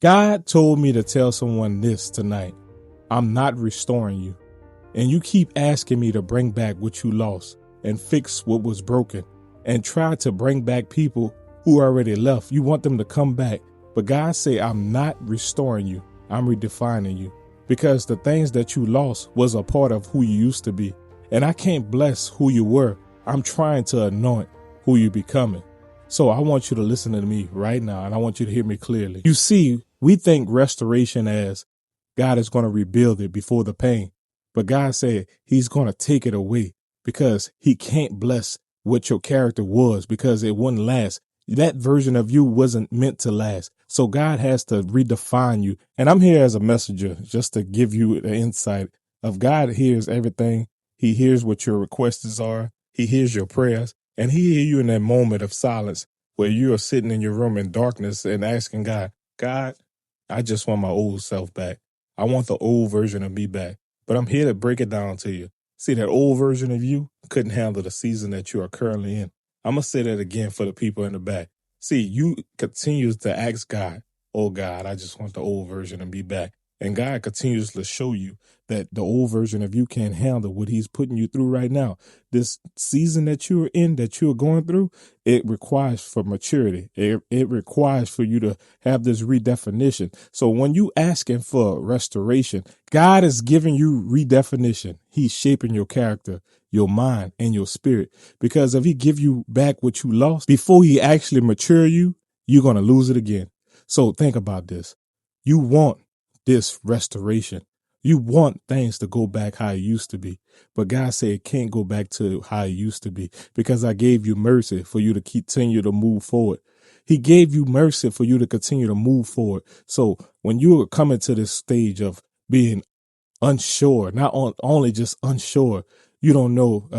God told me to tell someone this tonight. I'm not restoring you. And you keep asking me to bring back what you lost and fix what was broken and try to bring back people who already left. You want them to come back. But God say, I'm not restoring you. I'm redefining you, because the things that you lost was a part of who you used to be. And I can't bless who you were. I'm trying to anoint who you're becoming. So I want you to listen to me right now, and I want you to hear me clearly. You see, we think restoration as God is going to rebuild it before the pain. But God said he's going to take it away, because he can't bless what your character was, because it wouldn't last. That version of you wasn't meant to last. So God has to redefine you. And I'm here as a messenger just to give you the insight of God hears everything. He hears what your requests are. He hears your prayers. And he hears you in that moment of silence where you are sitting in your room in darkness and asking God, God, I just want my old self back. I want the old version of me back. But I'm here to break it down to you. See, that old version of you couldn't handle the season that you are currently in. I'm going to say that again for the people in the back. See, you continue to ask God, oh God, I just want the old version of me back. And God continues to show you that the old version of you can't handle what he's putting you through right now. This season that you're in, that you're going through, it requires for maturity. It requires for you to have this redefinition. So when you asking for restoration, God is giving you redefinition. He's shaping your character, your mind, and your spirit. Because if he give you back what you lost, before he actually mature you, you're going to lose it again. So think about this. You want this restoration. You want things to go back how it used to be. But God said it can't go back to how it used to be, because I gave you mercy for you to continue to move forward. He gave you mercy for you to continue to move forward. So when you are coming to this stage of being unsure, not only just unsure, you don't know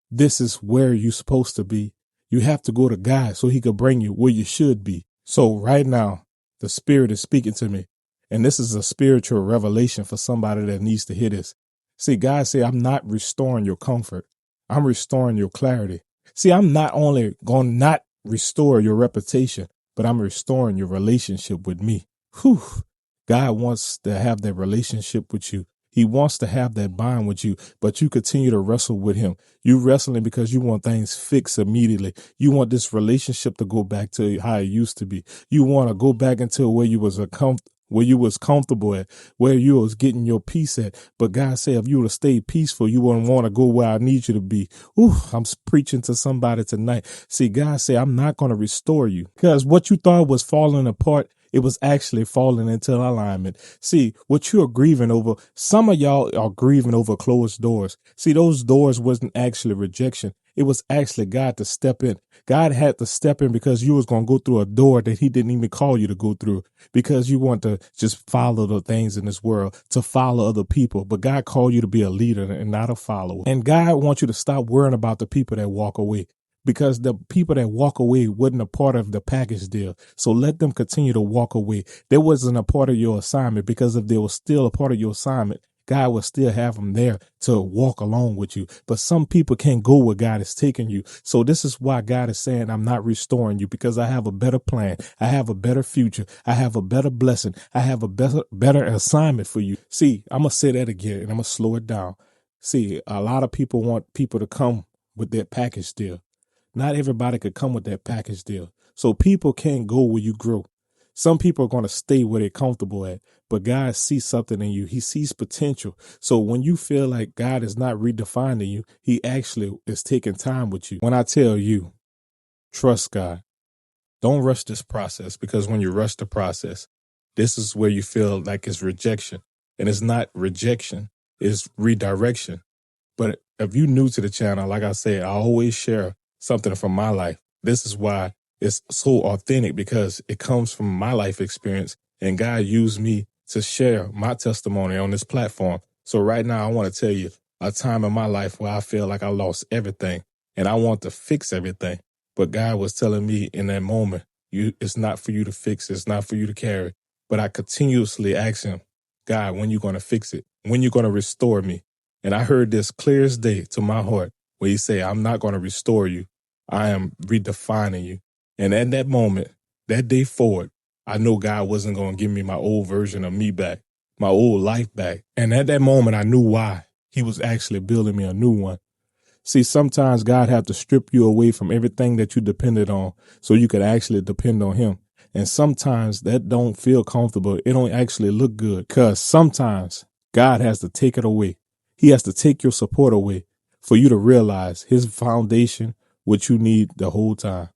this is where you're supposed to be. You have to go to God so he could bring you where you should be. So right now, the Spirit is speaking to me. And this is a spiritual revelation for somebody that needs to hear this. See, God said, I'm not restoring your comfort. I'm restoring your clarity. See, I'm not only going to not restore your reputation, but I'm restoring your relationship with me. Whew. God wants to have that relationship with you. He wants to have that bond with you, but you continue to wrestle with him. You wrestling because you want things fixed immediately. You want this relationship to go back to how it used to be. You want to go back into where you was comfortable at, where you was getting your peace at. But God said, if you would have stayed peaceful, you wouldn't want to go where I need you to be. Ooh, I'm preaching to somebody tonight. See, God said, I'm not going to restore you, because what you thought was falling apart, it was actually falling into alignment. See, what you're grieving over, some of y'all are grieving over closed doors. See, those doors wasn't actually rejection. It was actually God to step in. God had to step in because you was going to go through a door that he didn't even call you to go through, because you want to just follow the things in this world, to follow other people. But God called you to be a leader and not a follower. And God wants you to stop worrying about the people that walk away, because the people that walk away wasn't a part of the package deal. So let them continue to walk away. They wasn't a part of your assignment, because if they were still a part of your assignment, God will still have them there to walk along with you. But some people can't go where God is taking you. So this is why God is saying, I'm not restoring you, because I have a better plan. I have a better future. I have a better blessing. I have a better assignment for you. See, I'm going to say that again, and I'm going to slow it down. See, a lot of people want people to come with their package deal. Not everybody could come with that package deal. So people can't go where you grow. Some people are going to stay where they're comfortable at, but God sees something in you. He sees potential. So when you feel like God is not redefining you, he actually is taking time with you. When I tell you, trust God, don't rush this process, because when you rush the process, this is where you feel like it's rejection. And it's not rejection, it's redirection. But if you're new to the channel, like I said, I always share something from my life. This is why it's so authentic, because it comes from my life experience, and God used me to share my testimony on this platform. So right now, I want to tell you a time in my life where I feel like I lost everything and I want to fix everything. But God was telling me in that moment, it's not for you to fix, it's not for you to carry. But I continuously asked him, God, when you going to fix it? When you going to restore me? And I heard this clear as day to my heart, where he said, I'm not going to restore you. I am redefining you. And at that moment, that day forward, I know God wasn't going to give me my old version of me back, my old life back. And at that moment, I knew why. He was actually building me a new one. See, sometimes God have to strip you away from everything that you depended on so you could actually depend on him. And sometimes that don't feel comfortable. It don't actually look good because sometimes God has to take it away. He has to take your support away for you to realize his foundation, what you need the whole time.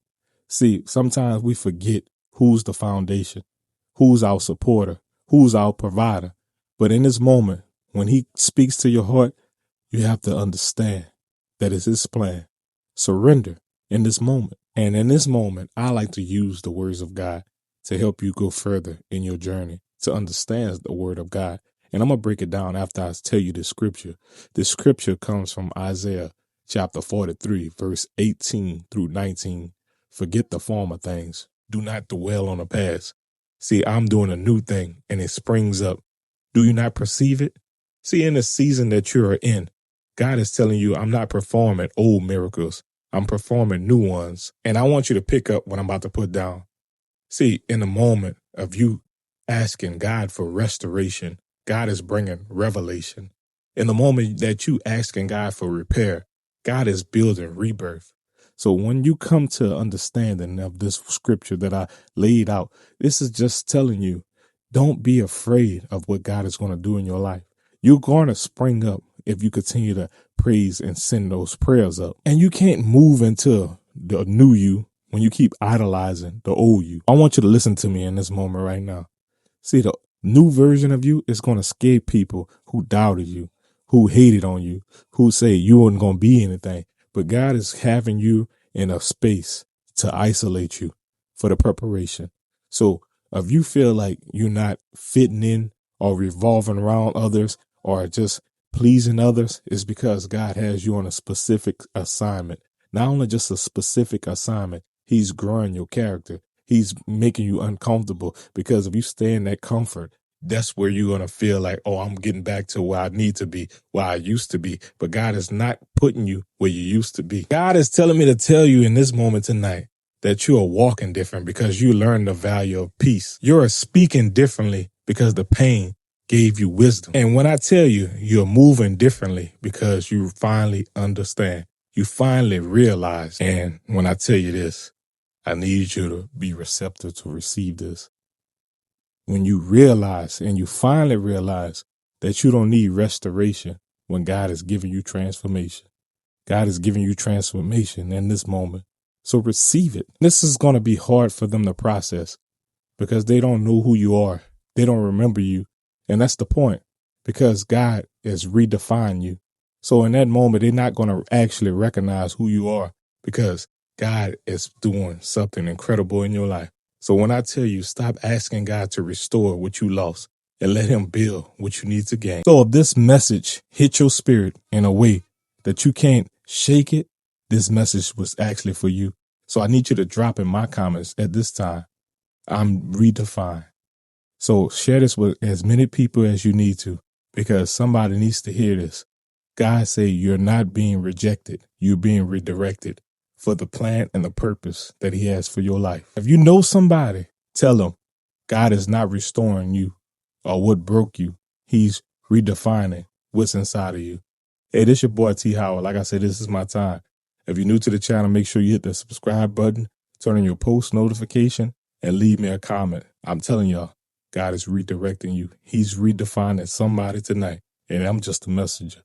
See, sometimes we forget who's the foundation, who's our supporter, who's our provider. But in this moment, when he speaks to your heart, you have to understand that is his plan. Surrender in this moment. And in this moment, I like to use the words of God to help you go further in your journey to understand the word of God. And I'm going to break it down after I tell you the scripture. The scripture comes from Isaiah chapter 43, verse 18 through 19. Forget the former things. Do not dwell on the past. See, I'm doing a new thing and it springs up. Do you not perceive it? See, in the season that you're in, God is telling you, I'm not performing old miracles. I'm performing new ones. And I want you to pick up what I'm about to put down. See, in the moment of you asking God for restoration, God is bringing revelation. In the moment that you asking God for repair, God is building rebirth. So when you come to understanding of this scripture that I laid out, this is just telling you, don't be afraid of what God is going to do in your life. You're going to spring up if you continue to praise and send those prayers up. And you can't move into the new you when you keep idolizing the old you. I want you to listen to me in this moment right now. See, the new version of you is going to scare people who doubted you, who hated on you, who say you weren't going to be anything. But God is having you in a space to isolate you for the preparation. So if you feel like you're not fitting in or revolving around others or just pleasing others, it's because God has you on a specific assignment. Not only just a specific assignment, he's growing your character. He's making you uncomfortable because if you stay in that comfort, that's where you're going to feel like, oh, I'm getting back to where I need to be, where I used to be. But God is not putting you where you used to be. God is telling me to tell you in this moment tonight that you are walking different because you learned the value of peace. You're speaking differently because the pain gave you wisdom. And when I tell you, you're moving differently because you finally understand. You finally realize. And when I tell you this, I need you to be receptive to receive this. When you realize and you finally realize that you don't need restoration when God is giving you transformation. God is giving you transformation in this moment. So receive it. This is going to be hard for them to process because they don't know who you are. They don't remember you. And that's the point, because God is redefining you. So in that moment, they're not going to actually recognize who you are because God is doing something incredible in your life. So when I tell you, stop asking God to restore what you lost and let him build what you need to gain. So if this message hit your spirit in a way that you can't shake it, this message was actually for you. So I need you to drop in my comments at this time, I'm redefined. So share this with as many people as you need to, because somebody needs to hear this. God say you're not being rejected. You're being redirected for the plan and the purpose that he has for your life. If you know somebody, tell them God is not restoring you or what broke you. He's redefining what's inside of you. Hey, this your boy T. Howard. Like I said, this is my time. If you're new to the channel, make sure you hit the subscribe button, turn on your post notification, and leave me a comment. I'm telling y'all, God is redirecting you. He's redefining somebody tonight, and I'm just a messenger.